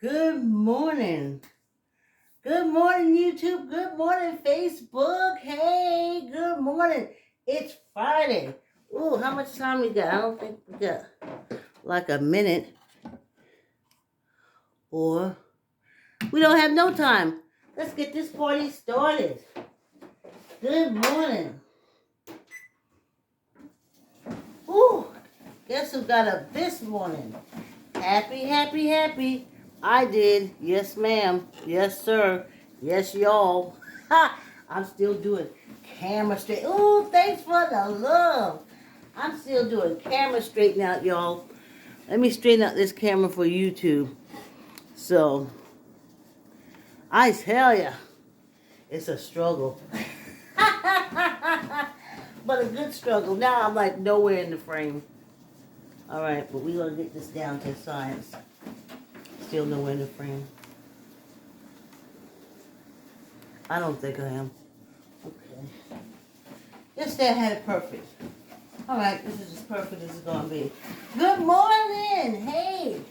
Good morning. Good morning, YouTube. Good morning, Facebook. Hey, good morning. It's Friday. Ooh, how much time we got? I don't think we got like a minute. Or we don't have no time. Let's get this party started. Good morning. Ooh, guess who got up this morning? Happy, happy, happy. I did. Yes, ma'am. Yes, sir. Yes, y'all. Ha! I'm still doing camera straight. Ooh, thanks for the love. I'm still doing camera straighten out, y'all. Let me straighten out this camera for YouTube. So, I tell ya, it's a struggle. But a good struggle. Now I'm like nowhere in the frame. All right, but we're going to get this down to science. Still nowhere in the frame. I don't think I am. Okay. Yesterday I had it perfect. All right, this is as perfect as it's going to be. Good morning. Hey.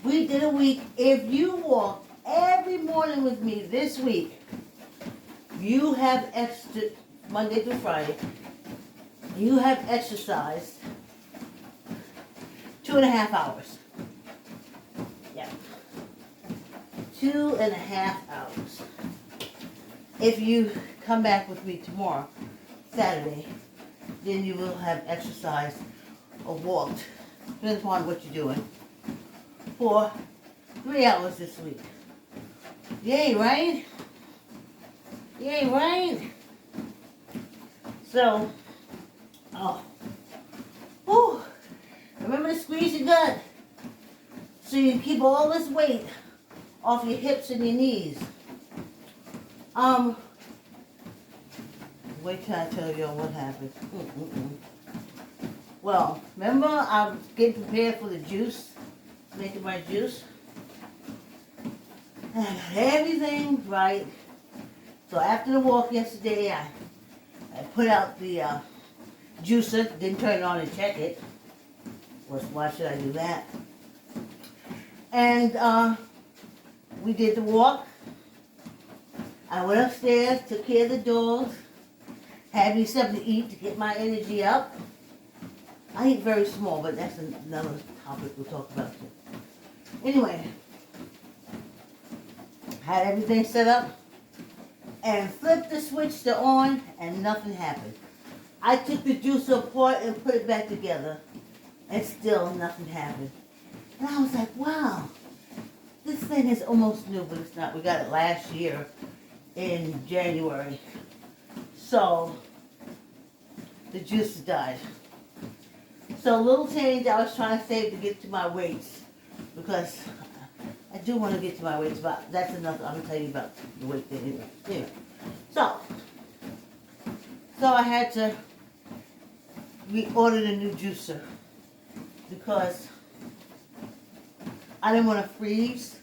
We did a week. If you walk every morning with me this week, you have extra, Monday through Friday, you have exercised 2.5 hours. Yeah. 2.5 hours. If you come back with me tomorrow, Saturday, then you will have exercised or walked, depending upon what you're doing, for 3 hours this week. Yay, right? Yay, right? So, remember to squeeze your gut so you keep all this weight off your hips and your knees. Wait till I tell y'all what happened. Well, remember I was getting prepared for the juice, making my juice. And I got everything right. So after the walk yesterday, I put out the juicer, didn't turn it on and check it. Why should I do that? And we did the walk. I went upstairs, took care of the dogs, had me something to eat to get my energy up. I eat very small, but that's another topic we'll talk about too. Anyway, had everything set up and flipped the switch to on and nothing happened. I took the juicer apart and put it back together and still nothing happened. And I was like, wow, this thing is almost new, but it's not. We got it last year in January. So the juice died. So a little change I was trying to save to get to my weights, because I do want to get to my weights, but that's enough. I'm going to tell you about the weight thing anyway. So I had to reorder a new juicer because I didn't want to freeze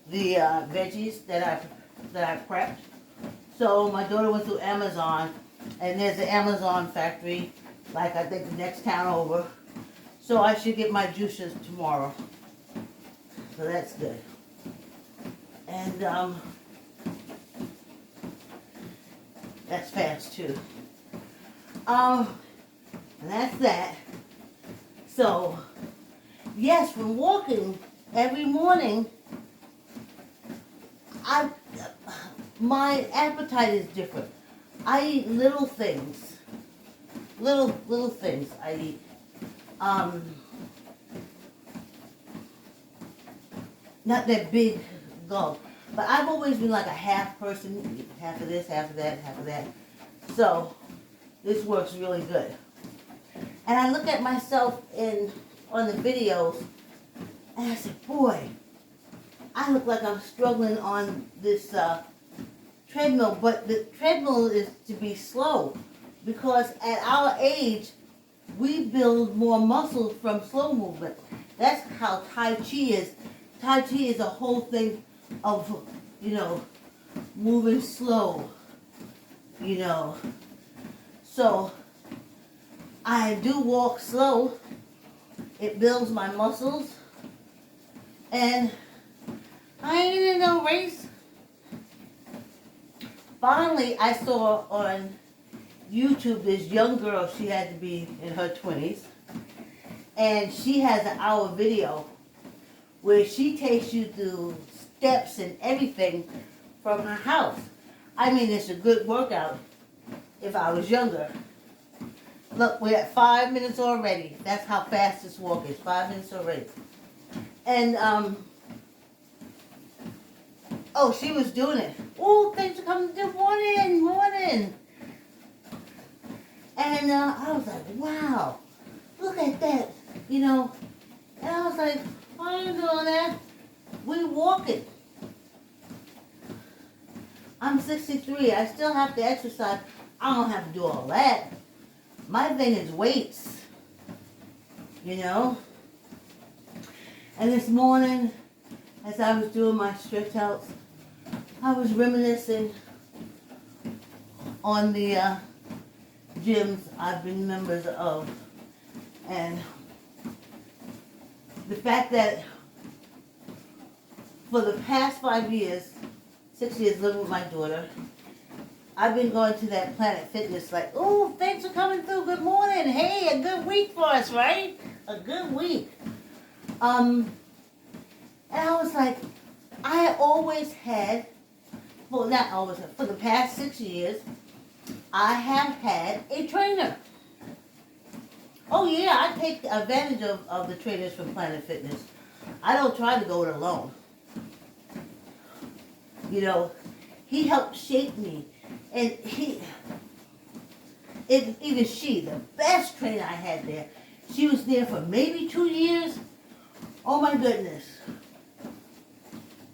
the veggies that I prepped. So my daughter went through Amazon, and there's an Amazon factory, like I think the next town over. So I should get my juicers tomorrow. So that's good. And that's fast too. And that's that. So yes, when walking every morning, my appetite is different. I eat little things. Little things I eat. Not that big gulp. But I've always been like a half person, half of this, half of that, half of that. So this works really good. And I look at myself on the videos and I said, boy, I look like I'm struggling on this treadmill, but the treadmill is to be slow, because at our age, we build more muscle from slow movement. That's how Tai Chi is. Tai Chi is a whole thing of, moving slow, So I do walk slow. It builds my muscles, and I ain't in no race. Finally, I saw on YouTube this young girl, she had to be in her 20s, and she has an hour video where she takes you through steps and everything from her house. I mean, it's a good workout if I was younger. Look, we're at 5 minutes already. That's how fast this walk is, 5 minutes already. And, oh, she was doing it. Oh, thanks for coming. Good morning, morning. And I was like, wow, look at that, you know. And I was like, why are you doing that? We walking. I'm 63. I still have to exercise. I don't have to do all that. My thing is weights, you know. And this morning, as I was doing my stretch outs, I was reminiscing on the gyms I've been members of. And the fact that for the past 5 years, 6 years living with my daughter, I've been going to that Planet Fitness like, oh, thanks for coming through. Good morning. Hey, a good week for us, right? A good week. And I was like, I always had, well, not always, for the past 6 years, I have had a trainer. Oh yeah, I take advantage of the trainers from Planet Fitness. I don't try to go it alone. You know, he helped shape me. And even she, the best trainer I had there, she was there for maybe 2 years. Oh my goodness.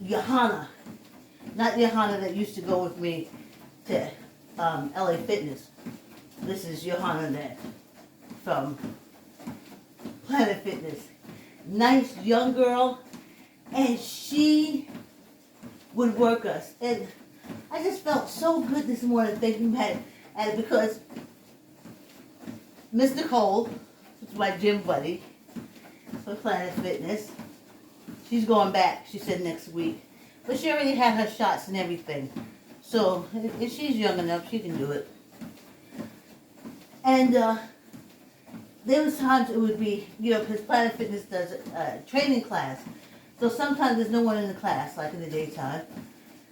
Johanna. Not Johanna that used to go with me to LA Fitness. This is Johanna that from Planet Fitness. Nice young girl. And she would work us. And I just felt so good this morning thinking about it because Mr. Cole, who's my gym buddy for Planet Fitness, she's going back, she said next week. But she already had her shots and everything. So if she's young enough, she can do it. And there was times it would be, you know, because Planet Fitness does a training class. So sometimes there's no one in the class, like in the daytime.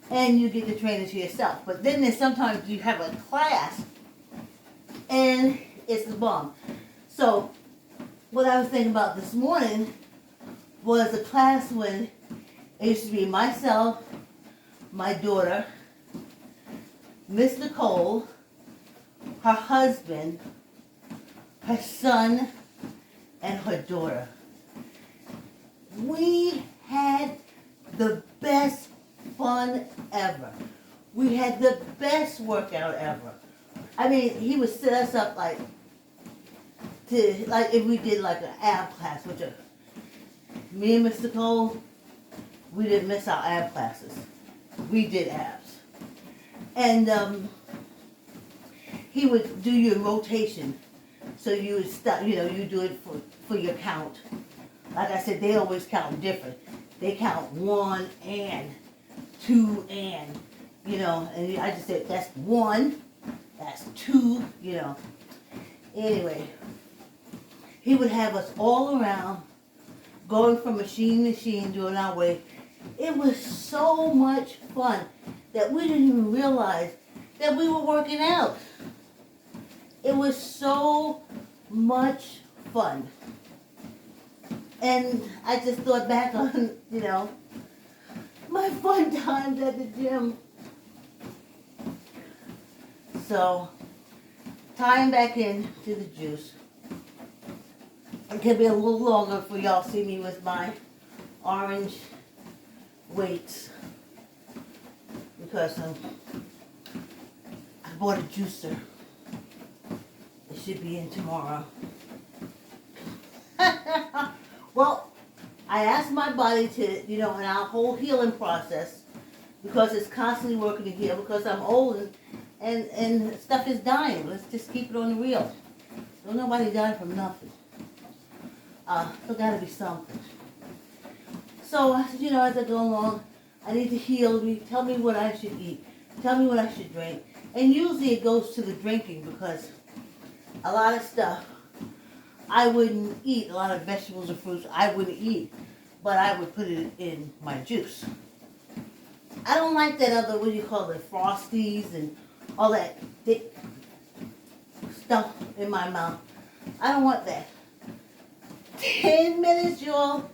And you get the training to yourself. But then there's sometimes you have a class and it's the bomb. So what I was thinking about this morning was a class when it used to be myself, my daughter, Miss Nicole, her husband, her son, and her daughter. We had the best fun ever. We had the best workout ever. I mean, he would set us up like if we did like an ab class, which me and Mr. Cole, we didn't miss our ab classes. We did abs. And he would do your rotation. So you would start, you know, you do it for your count. Like I said, they always count different. They count 1 and 2 and, you know, and I just said that's 1, that's 2, you know. Anyway, he would have us all around, going from machine to machine, doing our way. It was so much fun that we didn't even realize that we were working out. It was so much fun. And I just thought back on, you know, my fun times at the gym. So, tying back in to the juice. It could be a little longer for y'all see me with my orange weights. Because I bought a juicer. It should be in tomorrow. Well, I asked my body to, you know, in our whole healing process, because it's constantly working to heal, because I'm old and stuff is dying. Let's just keep it on the real. Don't nobody die from nothing. There gotta be something. So, you know, as I go along, I need to heal me. Tell me what I should eat. Tell me what I should drink. And usually it goes to the drinking because a lot of stuff I wouldn't eat. A lot of vegetables and fruits I wouldn't eat. But I would put it in my juice. I don't like that other, what do you call it, Frosties and all that thick stuff in my mouth. I don't want that. 10 minutes, y'all.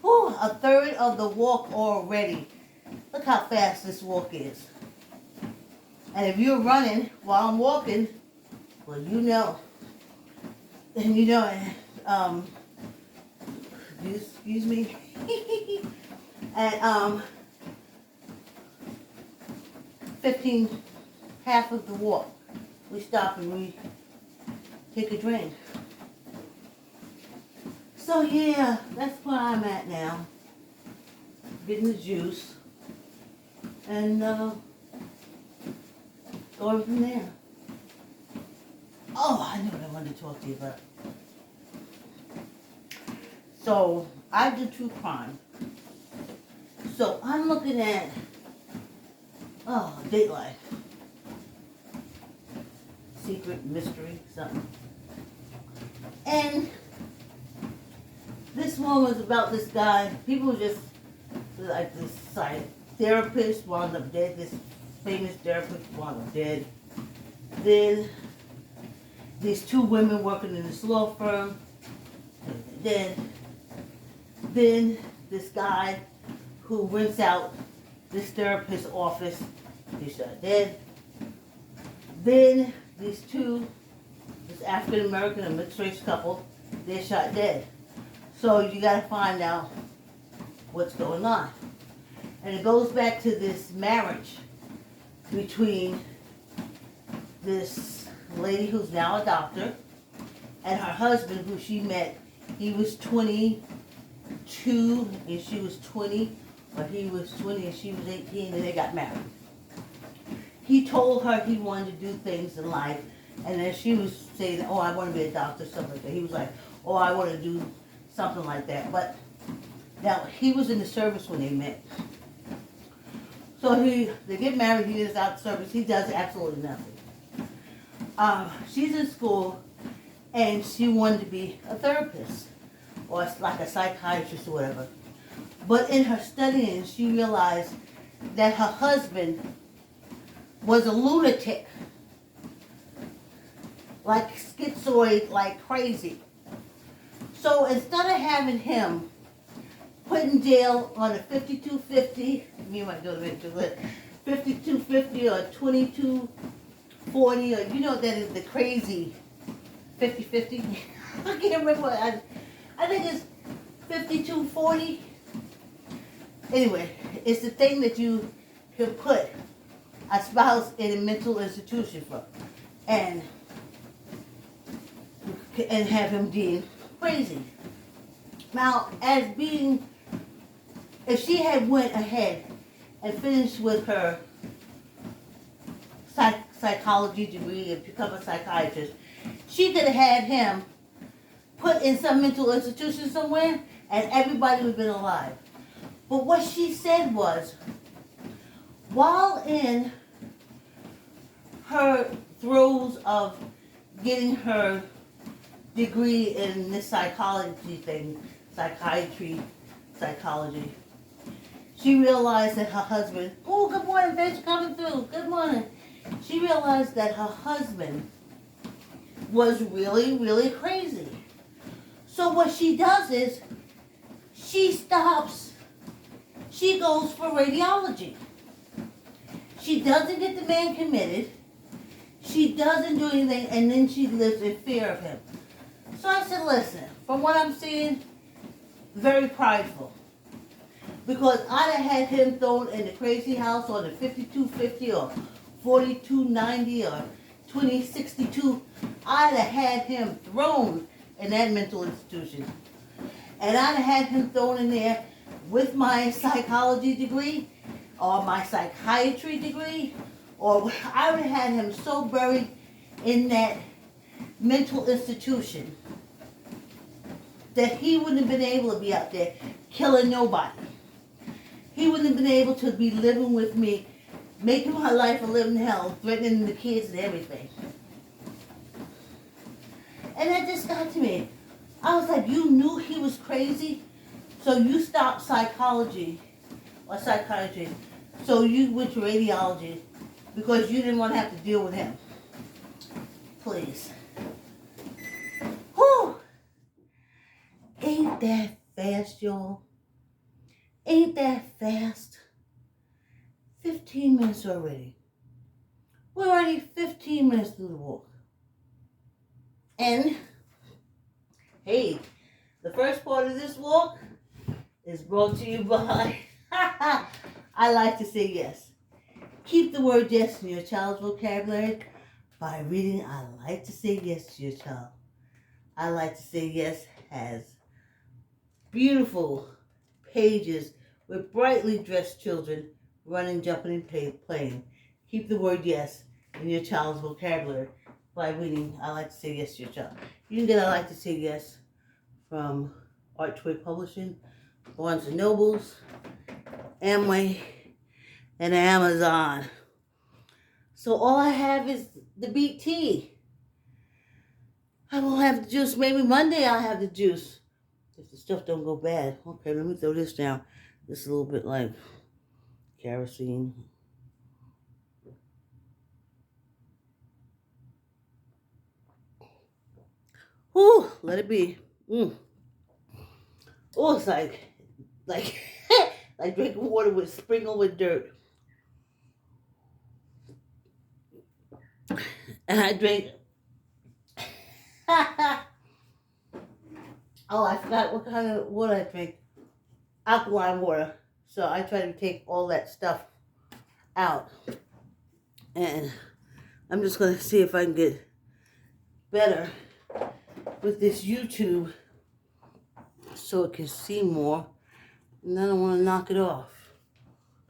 Whew, a third of the walk already. Look how fast this walk is. And if you're running while I'm walking, well, you know. And you know, excuse me. And 15, half of the walk, we stop and we take a drink. So yeah, that's where I'm at now. Getting the juice and going from there. Oh, I know what I wanted to talk to you about. So I do true crime. So I'm looking at date life. Secret, mystery, something. And this one was about this guy. People just, like this therapist wound up dead. This famous therapist wound up dead. Then these two women working in this law firm, dead. Then this guy who rents out this therapist's office, he's shot dead. Then these two, this African American and mixed race couple, they're shot dead. So you got to find out what's going on. And it goes back to this marriage between this lady who's now a doctor and her husband who she met. He was 22 and she was 20, or he was 20 and she was 18, and they got married. He told her he wanted to do things in life, and then she was saying, oh, I want to be a doctor, something like that. He was like, oh, I want to do something like that. But now he was in the service when they met. So they get married, he is out of service, he does absolutely nothing. She's in school, and she wanted to be a therapist, or like a psychiatrist or whatever. But in her studying, she realized that her husband was a lunatic, like schizoid, like crazy. So instead of having him put in jail on a 5250, me and my daughter went to it, 5250 or 2240, or you know that is the crazy 5050. I can't remember what I think it's 5240. Anyway, it's the thing that you can put a spouse in a mental institution for, and have him deemed crazy. Now, if she had went ahead and finished with her psychology degree and become a psychiatrist, she could have had him put in some mental institution somewhere, and everybody would have been alive. But what she said was, while in her throes of getting her degree in this psychology, she realized that her husband, oh, good morning, bitch, coming through, good morning. She realized that her husband was really, really crazy. So what she does is, she goes for radiology. She doesn't get the man committed. She doesn't do anything, and then she lives in fear of him. So I said, listen, from what I'm seeing, very prideful. Because I'd have had him thrown in the crazy house on the 5250 or 4290 or 2062. I'd have had him thrown in that mental institution. And I'd have had him thrown in there with my psychology degree or my psychiatry degree, or I would have had him so buried in that mental institution that he wouldn't have been able to be out there killing nobody. he wouldn't have been able to be living with me, making my life a living hell, threatening the kids and everything. And that just got to me. I was like, you knew he was crazy, so you stopped psychology or psychiatry. So you went to radiology because you didn't want to have to deal with him. Please. Whew. Ain't that fast, y'all? Ain't that fast? 15 minutes already. We're already 15 minutes through the walk. And, hey, the first part of this walk is brought to you by, I like to say yes. Keep the word yes in your child's vocabulary by reading I like to say yes to your child. I like to say yes has beautiful pages with brightly dressed children running, jumping, and playing. Keep the word yes in your child's vocabulary by reading I like to say yes to your child. You can get I like to say yes from Archway Publishing, Barnes & Nobles, Amway, and Amazon. So all I have is the beet tea. I won't have the juice. Maybe Monday I'll have the juice. If the stuff don't go bad. Okay, let me throw this down. This is a little bit like kerosene. Whew, let it be. Oh, it's like like drinking water with sprinkled with dirt. And I drink. Oh, I forgot what kind of water I drink. Alkaline water. So I try to take all that stuff out. And I'm just going to see if I can get better with this YouTube so it can see more. And I don't want to knock it off.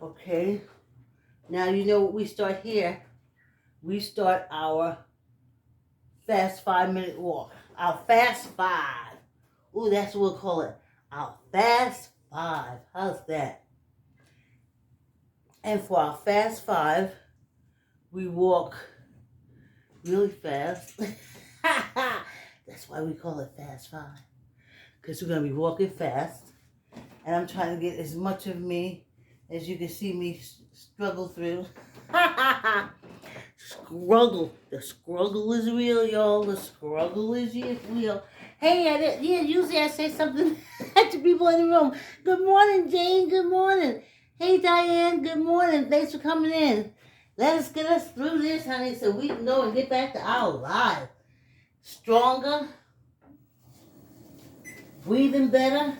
Okay? Now you know what we start here. We start our fast 5-minute walk. Our fast 5. Ooh, that's what we'll call it. Our fast 5. How's that? And for our fast 5, we walk really fast. That's why we call it fast 5. Because we're going to be walking fast. And I'm trying to get as much of me as you can see me struggle through. Struggle. The struggle is real, y'all. The struggle is real. Hey, usually I say something to people in the room. Good morning, Jane. Good morning. Hey, Diane. Good morning. Thanks for coming in. Let us get us through this, honey, so we can go and get back to our lives. Stronger. Breathing better.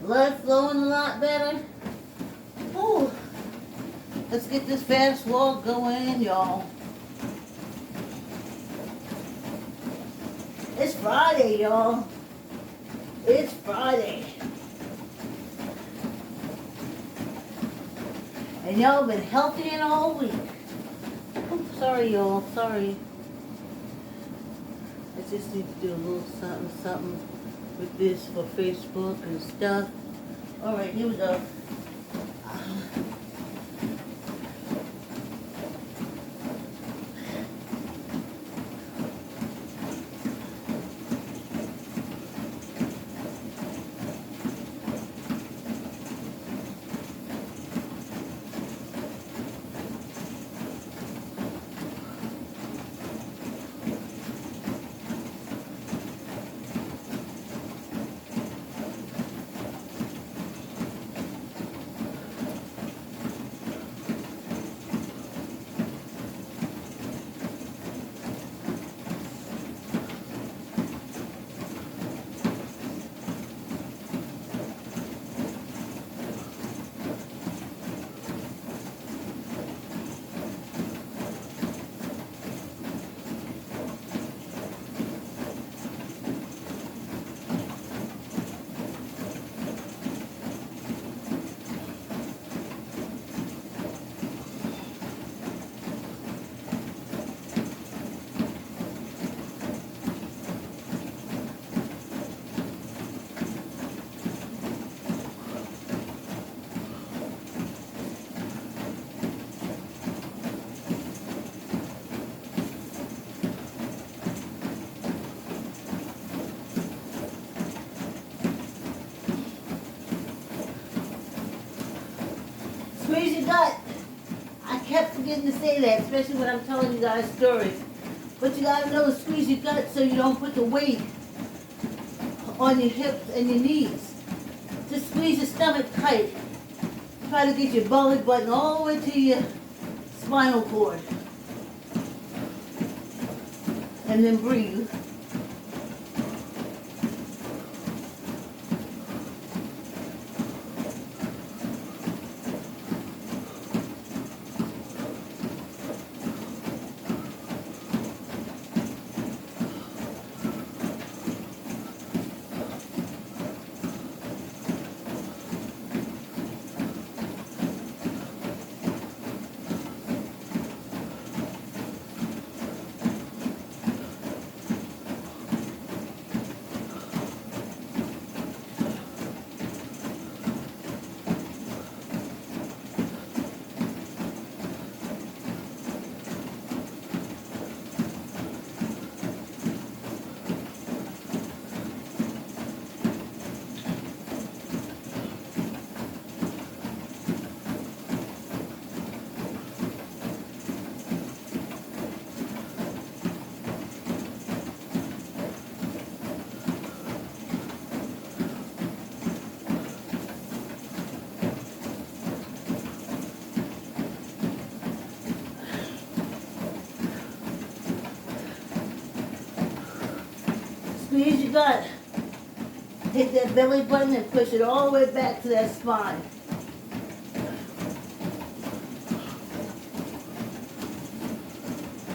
Blood flowing a lot better. Ooh. Let's get this fast walk going, y'all. It's Friday, y'all. It's Friday. And y'all been healthy in all week. Oops, sorry, y'all. Sorry. I just need to do a little something with this for Facebook and stuff. Alright, here we go. Squeeze your gut. I kept forgetting to say that, especially when I'm telling you guys stories. But you gotta know to squeeze your gut so you don't put the weight on your hips and your knees. Just squeeze your stomach tight. Try to get your belly button all the way to your spinal cord. And then breathe. Squeeze your gut. Hit that belly button and push it all the way back to that spine.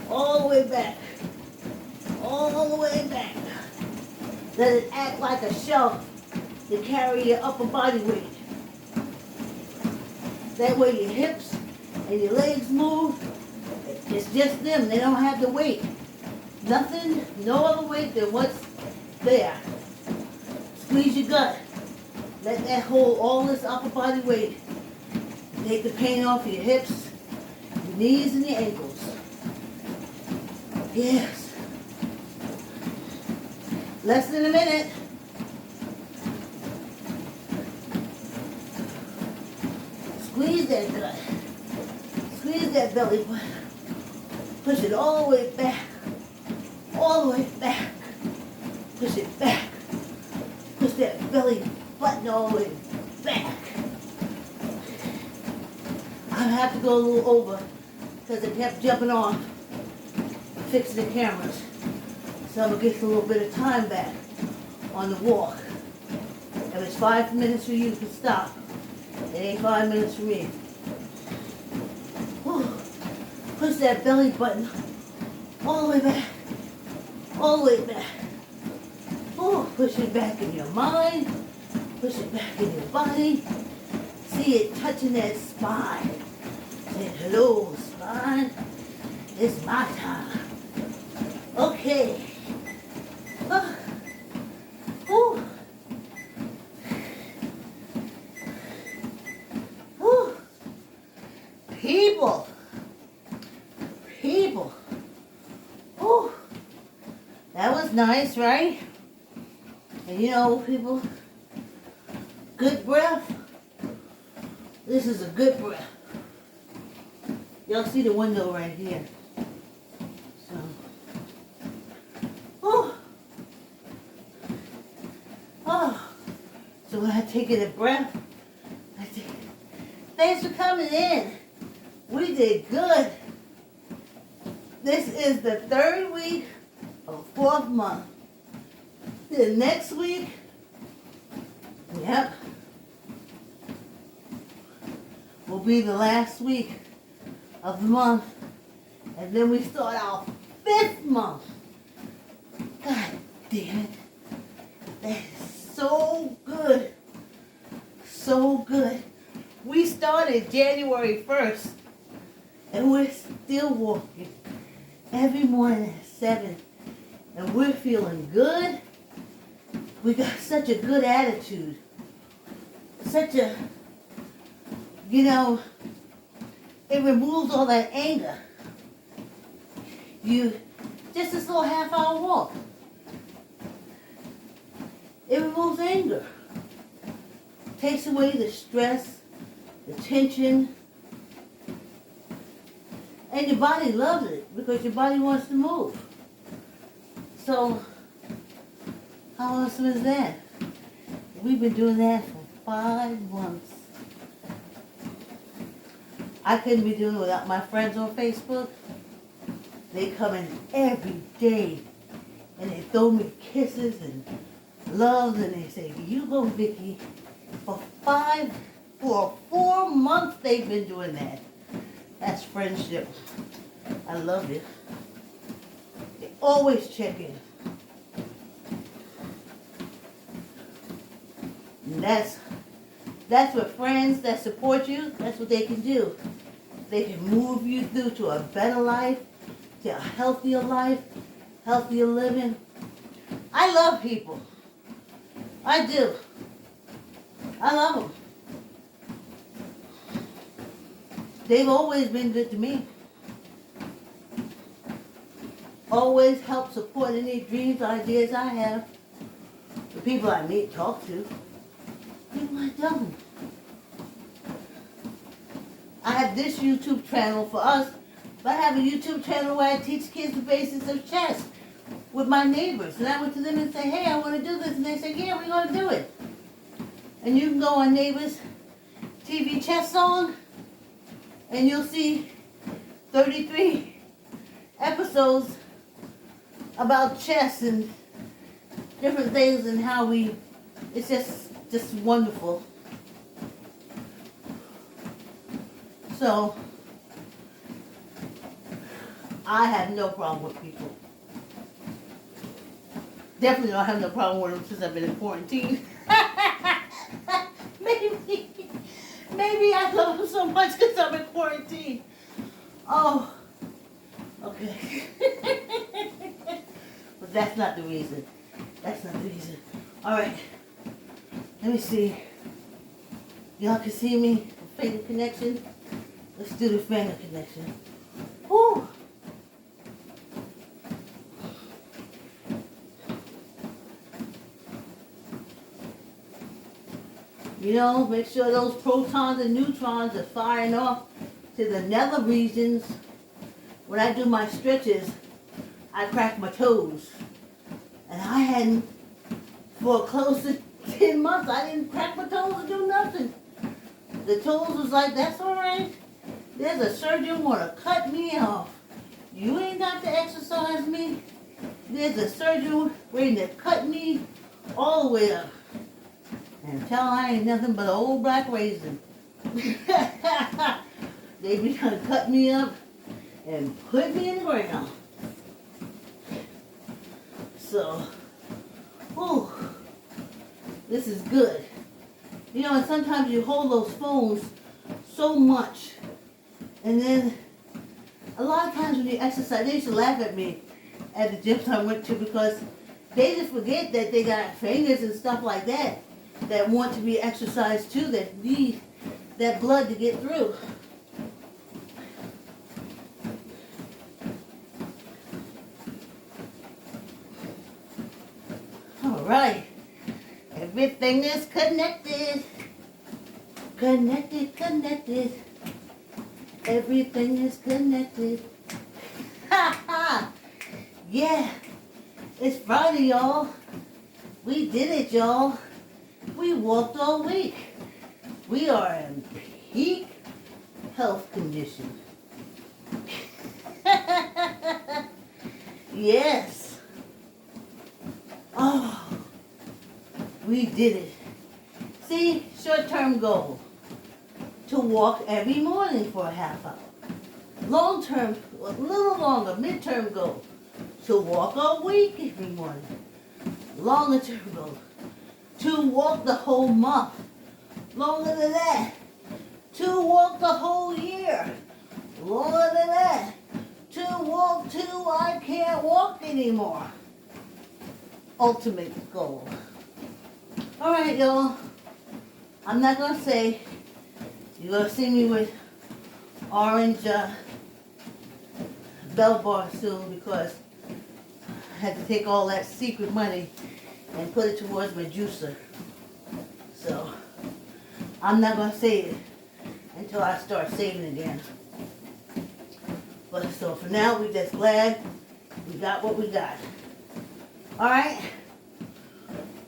All the way back. All the way back. Let it act like a shelf to carry your upper body weight. That way your hips and your legs move. It's just them. They don't have the weight. Nothing, no other weight than what's there. Squeeze your gut. Let that hold all this upper body weight. Take the pain off your hips, your knees, and your ankles. Yes. Less than a minute. Squeeze that gut. Squeeze that belly button. Push it all the way back. All the way back. Push it back. Push that belly button all the way back. I have to go a little over because it kept jumping off, fixing the cameras. So I'm going to get a little bit of time back on the walk. If it's 5 minutes for you, you can stop. It ain't 5 minutes for me. Whew. Push that belly button all the way back. All the way back. Oh, push it back in your mind. Push it back in your body. See it touching that spine. Say, hello, spine. It's my time. Okay. Oh. Whew. Whew. People. People. Whew. That was nice, right? And you know, people, good breath. This is a good breath. Y'all see the window right here. So, oh, oh. So when I take a breath, thanks for coming in. We did good. This is the 3rd week of 4th month. The next week, yep, will be the last week of the month. And then we start our 5th month. God damn it. That is so good. So good. We started January 1st. And we're still walking. Every morning at 7. And we're feeling good. We got such a good attitude. Such a, you know, it removes all that anger. Just this little half-hour walk. It removes anger. Takes away the stress, the tension, And your body loves it because your body wants to move. So, how awesome is that? We've been doing that for 5 months. I couldn't be doing it without my friends on Facebook. They come in every day and they throw me kisses and loves and they say, you go, Vicky. For 4 months they've been doing that. That's friendship. I love it. They always check in. And that's what friends that support you, that's what they can do. They can move you through to a better life, to a healthier life, healthier living. I love people. I do. I love them. They've always been good to me. Always help support any dreams, ideas I have. The people I meet, talk to. People I don't. I have this YouTube channel for us, but I have a YouTube channel where I teach kids the basics of chess with my neighbors. And I went to them and said, hey, I want to do this. And they said, yeah, we're going to do it. And you can go on Neighbors TV Chess Song, and you'll see 33 episodes about chess and different things and how it's just wonderful. So, I have no problem with people. Definitely don't have no problem with them since I've been in quarantine. Maybe I love them so much because I'm in quarantine. Oh, okay. But that's not the reason. That's not the reason. All right. Let me see. Y'all can see me. Finger connection. Let's do the finger connection. Woo. You know, make sure those protons and neutrons are firing off to the nether regions. When I do my stretches, I crack my toes. And I hadn't, for close to 10 months, I didn't crack my toes or do nothing. The toes was like, that's all right. There's a surgeon want to cut me off. You ain't got to exercise me. There's a surgeon waiting to cut me all the way up. And tell I ain't nothing but an old black raisin. They be trying to cut me up and put me in the ground. So, whew, this is good. You know, and sometimes you hold those phones so much. And then, a lot of times when you exercise, they used to laugh at me at the gyms I went to because they just forget that they got fingers and stuff like that that want to be exercised too, that need that blood to get through. All right. Everything is connected. Connected, connected. Everything is connected. Ha ha! Yeah. It's Friday, y'all. We did it, y'all. We walked all week. We are in peak health condition. Yes. Oh, we did it. See, short-term goal, to walk every morning for a half hour. Long-term, a little longer, mid-term goal, to walk a week every morning. Longer-term goal, to walk the whole month. Longer than that, to walk the whole year. Longer than that, to walk till I can't walk anymore. Ultimate goal. All right, y'all. I'm not going to say, you're going to see me with orange bell bar soon because I had to take all that secret money and put it towards my juicer. So, I'm not going to say it until I start saving again. But so for now, we just glad we got what we got. All right.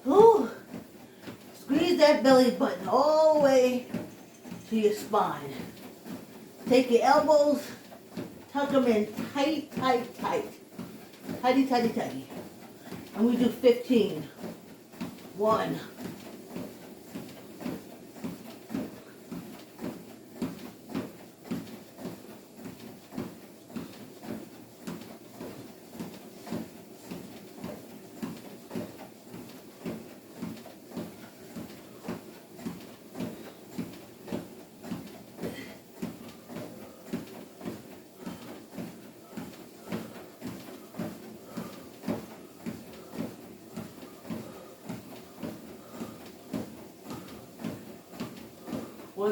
Ooh. Squeeze that belly button all the way to your spine. Take your elbows, tuck them in tight, tight, tight. Tighty, tighty, tighty. And we do 15. 1.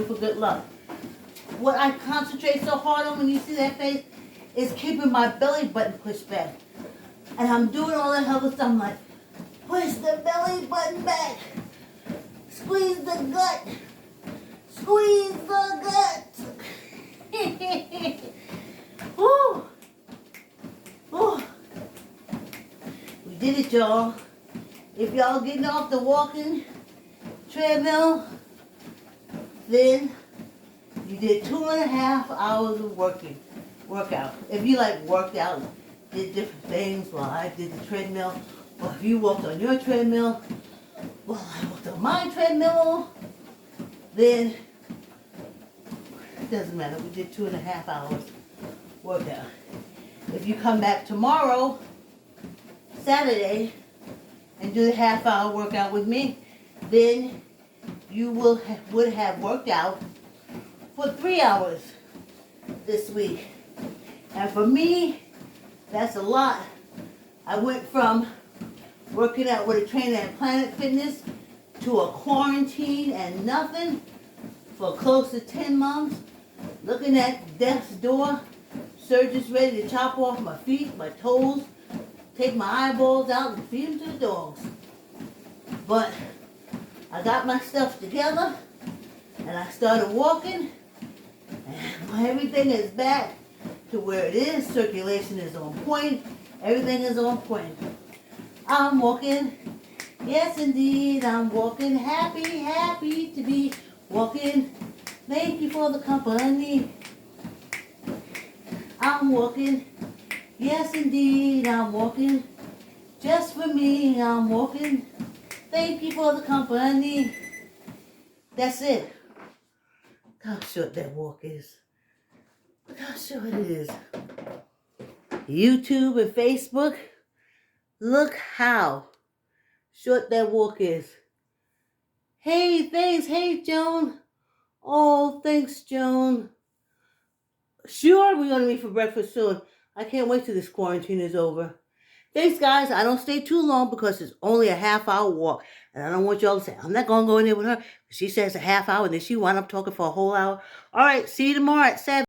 For good luck. What I concentrate so hard on when you see that face is keeping my belly button pushed back. And I'm doing all that other stuff. I'm like, push the belly button back. Squeeze the gut. Squeeze the gut. Woo. Woo. We did it, y'all. If y'all getting off the walking treadmill, then you did 2.5 hours of workout. If you like worked out, did different things while I did the treadmill, or if you walked on your treadmill while I walked on my treadmill, then it doesn't matter. We did 2.5 hours workout. If you come back tomorrow, Saturday, and do the half-hour workout with me, then you would have worked out for 3 hours this week. And for me, that's a lot. I went from working out with a trainer at Planet Fitness to a quarantine and nothing for close to 10 months. Looking at death's door, surgeons ready to chop off my feet, my toes, take my eyeballs out and feed them to the dogs. But I got my stuff together, and I started walking, and everything is back to where it is. Circulation is on point. Everything is on point. I'm walking. Yes, indeed, I'm walking. Happy, happy to be walking. Thank you for the company. I'm walking. Yes, indeed, I'm walking. Just for me, I'm walking. Thank you for the company. That's it. Look how short that walk is. Look how short it is. YouTube and Facebook. Look how short that walk is. Hey, thanks. Hey, Joan. Oh, thanks, Joan. Sure, we're going to meet for breakfast soon. I can't wait till this quarantine is over. Thanks, guys. I don't stay too long because it's only a half-hour walk. And I don't want y'all to say, I'm not going to go in there with her. She says a half hour, and then she wound up talking for a whole hour. All right, see you tomorrow at 7.